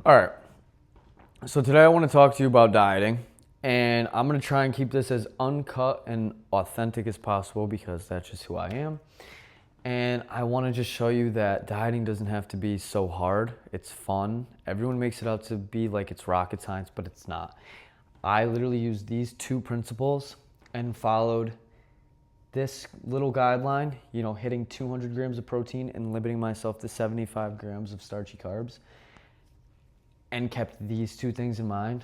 All right. So today I want to talk to you about dieting, and I'm going to try and keep this as uncut and authentic as possible because that's just who I am. And I want to just show you that dieting doesn't have to be so hard. It's fun. Everyone makes it out to be like it's rocket science, but it's not. I literally used these two principles and followed this little guideline, hitting 200 grams of protein and limiting myself to 75 grams of starchy carbs, and kept these two things in mind.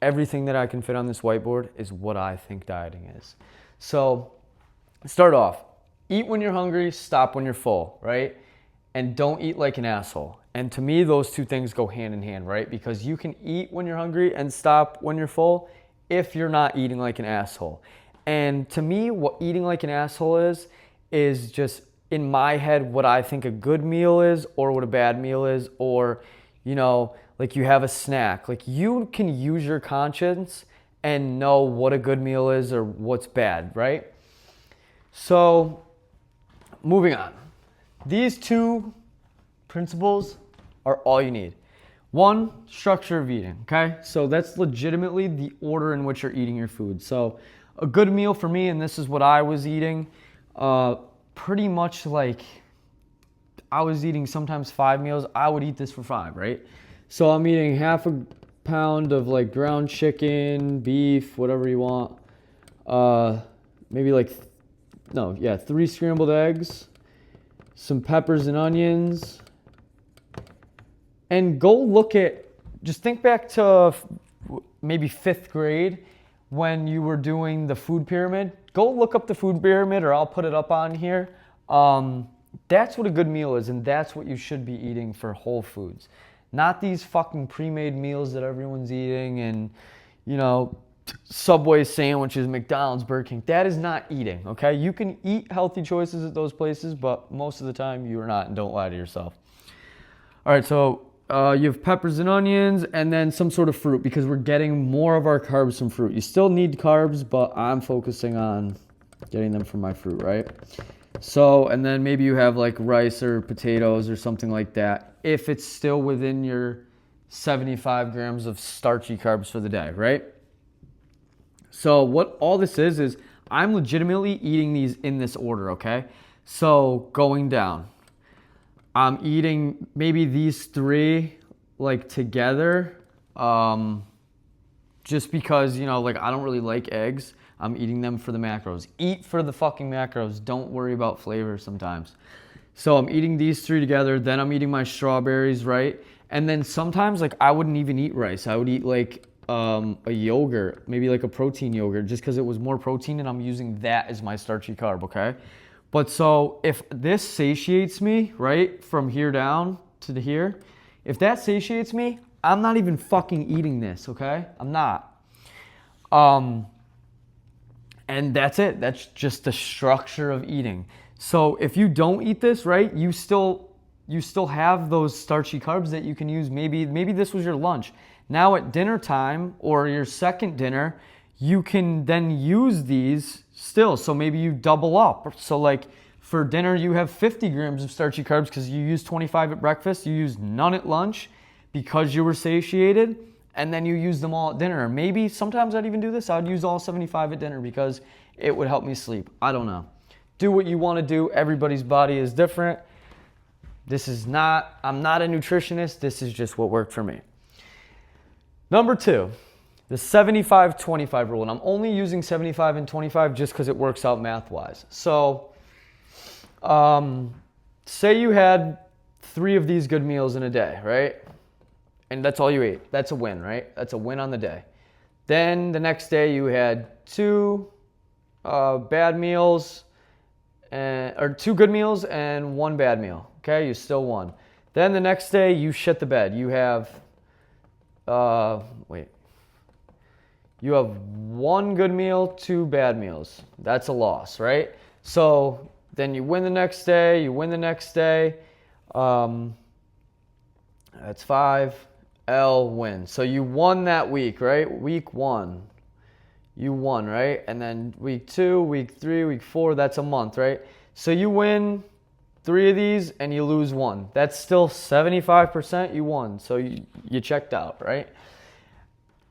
Everything that I can fit on this whiteboard is what I think dieting is. So start off, eat when you're hungry, stop when you're full, right? And don't eat like an asshole. And to me, those two things go hand in hand, right? Because you can eat when you're hungry and stop when you're full if you're not eating like an asshole. And to me, what eating like an asshole is just in my head what I think a good meal is or what a bad meal is, or like you have a snack. Like you can use your conscience and know what a good meal is or what's bad, right? So moving on. These two principles are all you need. One, structure of eating, okay? So that's legitimately the order in which you're eating your food. So a good meal for me, and this is what I was eating, pretty much like I was eating sometimes 5 meals. I would eat this for 5, right? So I'm eating half a pound of like ground chicken, beef, whatever you want. Maybe 3 scrambled eggs, some peppers and onions. And just think back to maybe 5th grade when you were doing the food pyramid. Go look up the food pyramid, or I'll put it up on here. That's what a good meal is, and that's what you should be eating for whole foods. Not these fucking pre-made meals that everyone's eating and, Subway sandwiches, McDonald's, Burger King. That is not eating, okay? You can eat healthy choices at those places, but most of the time you are not, and don't lie to yourself. All right, so you have peppers and onions and then some sort of fruit because we're getting more of our carbs from fruit. You still need carbs, but I'm focusing on getting them from my fruit, right? So, and then maybe you have like rice or potatoes or something like that if it's still within your 75 grams of starchy carbs for the day, right? So what all this is I'm legitimately eating these in this order, okay? So going down, I'm eating maybe these 3 like together, just because, I don't really like eggs. I'm eating them for the macros. Eat for the fucking macros. Don't worry about flavor sometimes. So I'm eating these 3 together. Then I'm eating my strawberries, right? And then sometimes like I wouldn't even eat rice. I would eat like a yogurt, maybe like a protein yogurt, just because it was more protein and I'm using that as my starchy carb, okay? But so if this satiates me, right, from here down to here, if that satiates me, I'm not even fucking eating this, okay? I'm not. And that's it. That's just the structure of eating. So if you don't eat this, right, you still have those starchy carbs that you can use. Maybe this was your lunch. Now at dinner time or your second dinner, you can then use these still. So maybe you double up. So like for dinner, you have 50 grams of starchy carbs because you used 25 at breakfast. You used none at lunch because you were satiated. And then you use them all at dinner. Maybe sometimes I'd even do this. I'd use all 75 at dinner because it would help me sleep. I don't know. Do what you want to do. Everybody's body is different. I'm not a nutritionist. This is just what worked for me. Number 2, the 75-25 rule. And I'm only using 75 and 25 just because it works out math-wise. So say you had 3 of these good meals in a day, right? And that's all you ate. That's a win, right? That's a win on the day. Then the next day you had 2 bad meals, or 2 good meals and 1 bad meal. Okay, you still won. Then the next day you shit the bed. You have, you have 1 good meal, 2 bad meals. That's a loss, right? So then you win the next day. That's 5. L win. So you won that week, right? Week 1. You won, right? And then week 2, week 3, week 4, that's a month, right? So you win 3 of these and you lose 1. That's still 75% you won. So you checked out, right?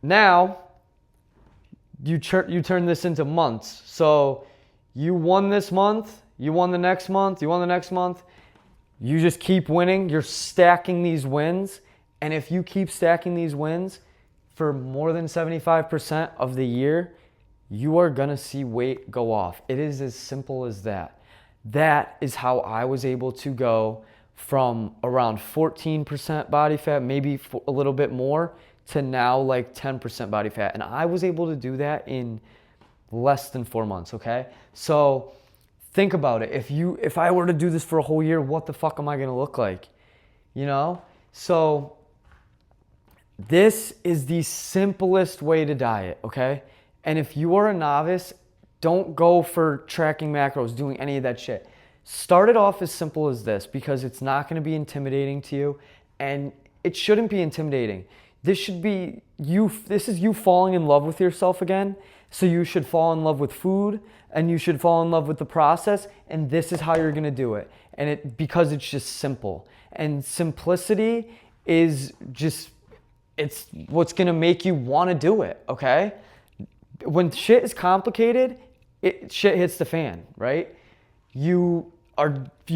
Now, you turn this into months. So you won this month, you won the next month, you won the next month. You just keep winning. You're stacking these wins. And if you keep stacking these wins for more than 75% of the year, you are going to see weight go off. It is as simple as that. That is how I was able to go from around 14% body fat, maybe a little bit more, to now like 10% body fat. And I was able to do that in less than 4 months, okay? So think about it. If I were to do this for a whole year, what the fuck am I going to look like? You know? So this is the simplest way to diet, okay? And if you are a novice, don't go for tracking macros, doing any of that shit. Start it off as simple as this, because it's not going to be intimidating to you, and it shouldn't be intimidating. This should be you. This is you falling in love with yourself again. So you should fall in love with food, and you should fall in love with the process, and this is how you're going to do it. And because it's just simple. And simplicity is just, it's what's going to make you want to do it, okay? When shit is complicated, shit hits the fan, right? You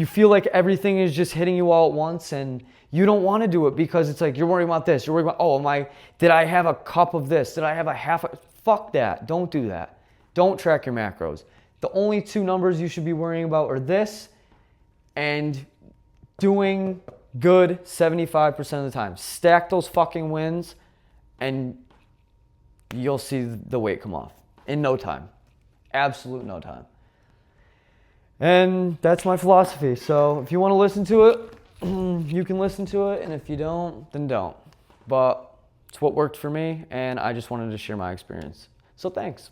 feel like everything is just hitting you all at once, and you don't want to do it because it's like you're worrying about this. You're worried about, did I have a cup of this? Did I have a half? Fuck that. Don't do that. Don't track your macros. The only 2 numbers you should be worrying about are this and doing good 75% of the time. Stack those fucking wins, and you'll see the weight come off in no time. Absolute no time. And that's my philosophy. So if you want to listen to it, you can listen to it. And if you don't, then don't. But it's what worked for me. And I just wanted to share my experience. So thanks.